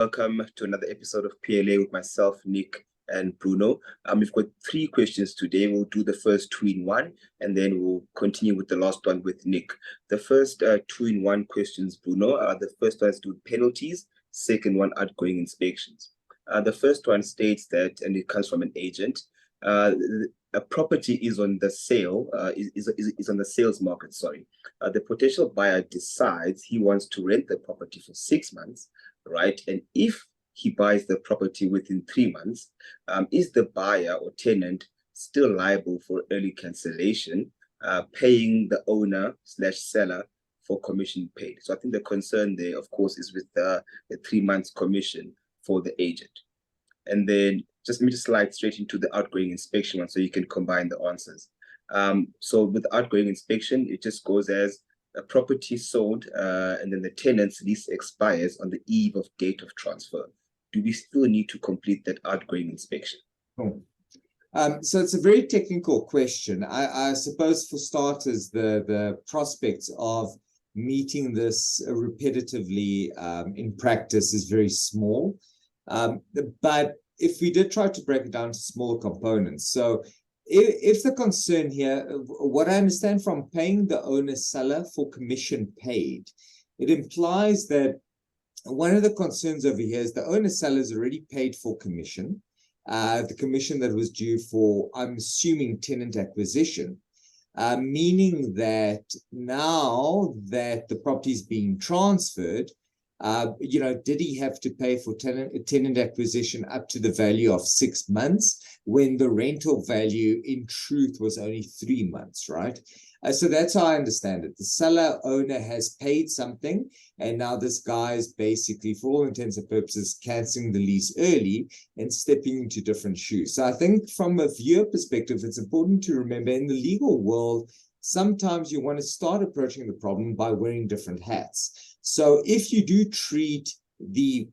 Welcome to another episode of PLA with myself, Nick, and Bruno. We've got 3 questions today. We'll do the first 2 in 1, and then we'll continue with the last one with Nick. The first 2 in 1 questions, Bruno, the first one is to do penalties, second one, outgoing inspections. The first one states that, and it comes from an agent, a property is on the sale, is on the sales market, sorry. The potential buyer decides he wants to rent the property for 6 months, right? And if he buys the property within 3 months, is the buyer or tenant still liable for early cancellation, paying the owner / seller for commission paid? So I think the concern there, of course, is with the 3 months commission for the agent. And then let me slide straight into the outgoing inspection one so you can combine the answers. So with outgoing inspection, it just goes as a property sold and then the tenant's lease expires on the eve of date of transfer. Do we still need to complete that outgoing inspection? So it's a very technical question. I suppose for starters, the prospects of meeting this repetitively in practice is very small. But if we did try to break it down to smaller components, so if the concern here, what I understand from paying the owner seller for commission paid, it implies that one of the concerns over here is the owner seller has already paid for commission, the commission that was due for, I'm assuming, tenant acquisition, meaning that now that the property is being transferred, did he have to pay for tenant acquisition up to the value of 6 months when the rental value in truth was only 3 months, right? So that's how I understand it. The seller owner has paid something, and now this guy is basically, for all intents and purposes, cancelling the lease early and stepping into different shoes. So I think from a viewer perspective, it's important to remember in the legal world, sometimes you want to start approaching the problem by wearing different hats. So if you do treat the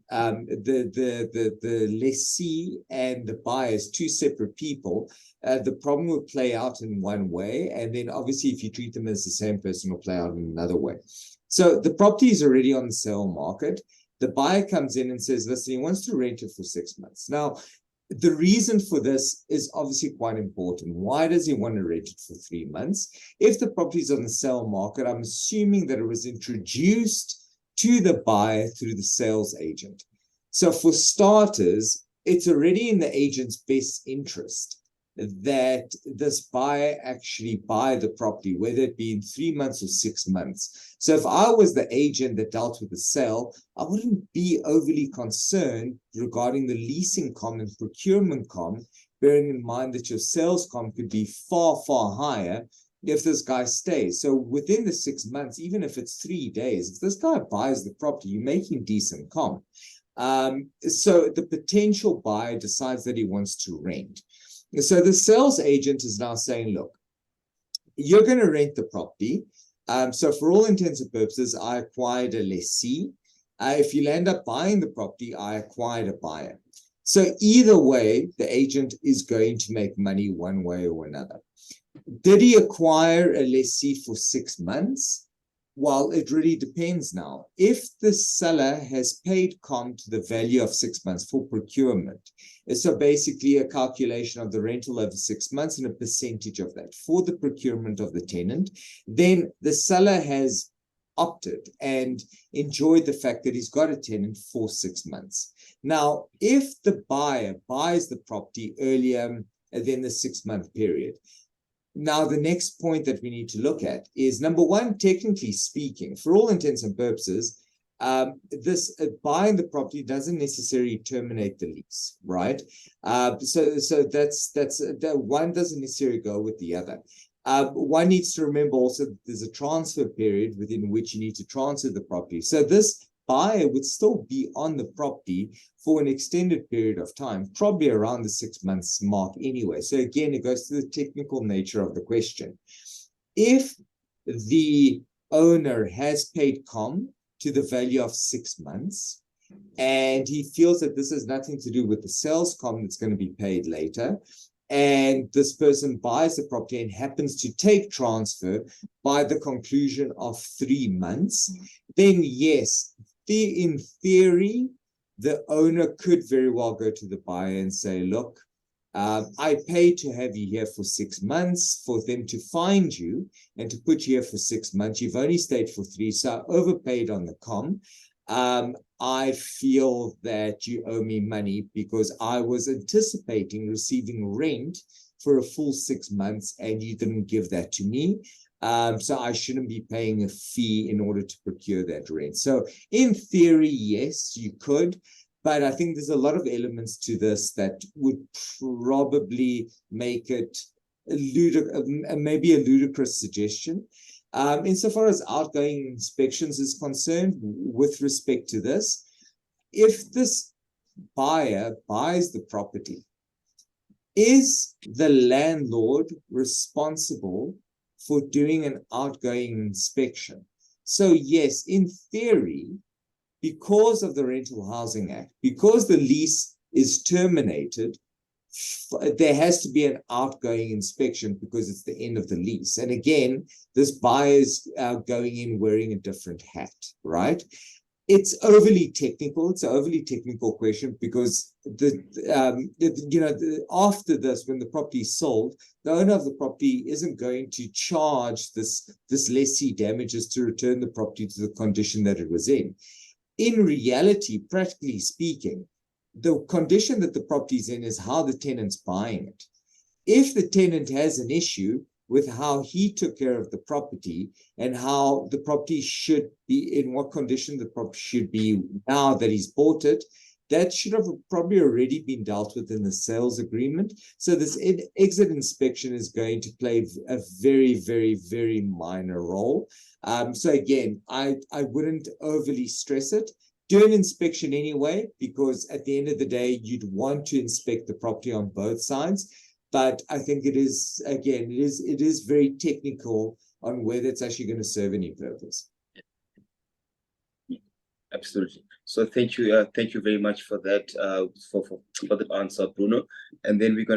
lessee and the buyer as 2 separate people, the problem will play out in one way, and then obviously if you treat them as the same person, will play out in another way. So the property is already on the sale market. The buyer comes in and says, listen, he wants to rent it for 6 months. Now, the reason for this is obviously quite important. Why does he want to rent it for 3 months? If the property is on the sale market, I'm assuming that it was introduced to the buyer through the sales agent. So for starters, it's already in the agent's best interest that this buyer actually buy the property, whether it be in 3 months or 6 months. So if I was the agent that dealt with the sale, I wouldn't be overly concerned regarding the leasing comm and procurement comm, bearing in mind that your sales comm could be far, far higher if this guy stays. So within the 6 months, even if it's 3 days, if this guy buys the property, you're making decent comm. So the potential buyer decides that he wants to rent. So the sales agent is now saying, look, you're going to rent the property. So for all intents and purposes, I acquired a lessee. If you'll end up buying the property, I acquired a buyer. So either way, the agent is going to make money one way or another. Did he acquire a lessee for 6 months? Well, it really depends now. If the seller has paid comm to the value of 6 months for procurement, so basically a calculation of the rental over 6 months and a percentage of that for the procurement of the tenant, then the seller has opted and enjoyed the fact that he's got a tenant for 6 months. Now, if the buyer buys the property earlier than the 6 month period, now, the next point that we need to look at is, number one, technically speaking, for all intents and purposes, this buying the property doesn't necessarily terminate the lease, right? So that's that one doesn't necessarily go with the other. One needs to remember also that there's a transfer period within which you need to transfer the property. So this buyer would still be on the property for an extended period of time, probably around the 6 months mark anyway. So again, it goes to the technical nature of the question. If the owner has paid comm to the value of 6 months, and he feels that this has nothing to do with the sales comm that's going to be paid later, and this person buys the property and happens to take transfer by the conclusion of 3 months, then yes, in theory, the owner could very well go to the buyer and say, look, I paid to have you here for 6 months, for them to find you and to put you here for 6 months. You've only stayed for 3, so I overpaid on the comm. I feel that you owe me money because I was anticipating receiving rent for a full 6 months and you didn't give that to me. So I shouldn't be paying a fee in order to procure that rent. So in theory, yes, you could. But I think there's a lot of elements to this that would probably make it maybe a ludicrous suggestion. Insofar as outgoing inspections is concerned, with respect to this, if this buyer buys the property, is the landlord responsible for doing an outgoing inspection? So yes, in theory, because of the Rental Housing Act, because the lease is terminated, there has to be an outgoing inspection because it's the end of the lease. And again, this buyer is going in wearing a different hat, right? It's overly technical. It's an overly technical question because after this, when the property is sold, the owner of the property isn't going to charge this lessee damages to return the property to the condition that it was in. In reality, practically speaking, the condition that the property is in is how the tenant's buying it. If the tenant has an issue with how he took care of the property and how the property should be, in what condition the property should be now that he's bought it, that should have probably already been dealt with in the sales agreement. So this exit inspection is going to play a very, very, very minor role. So again, I wouldn't overly stress it. Do an inspection anyway, because at the end of the day, you'd want to inspect the property on both sides. But I think it is, again, it is very technical on whether it's actually going to serve any purpose. Absolutely. So thank you very much for that, for the answer, Bruno. And then we're going to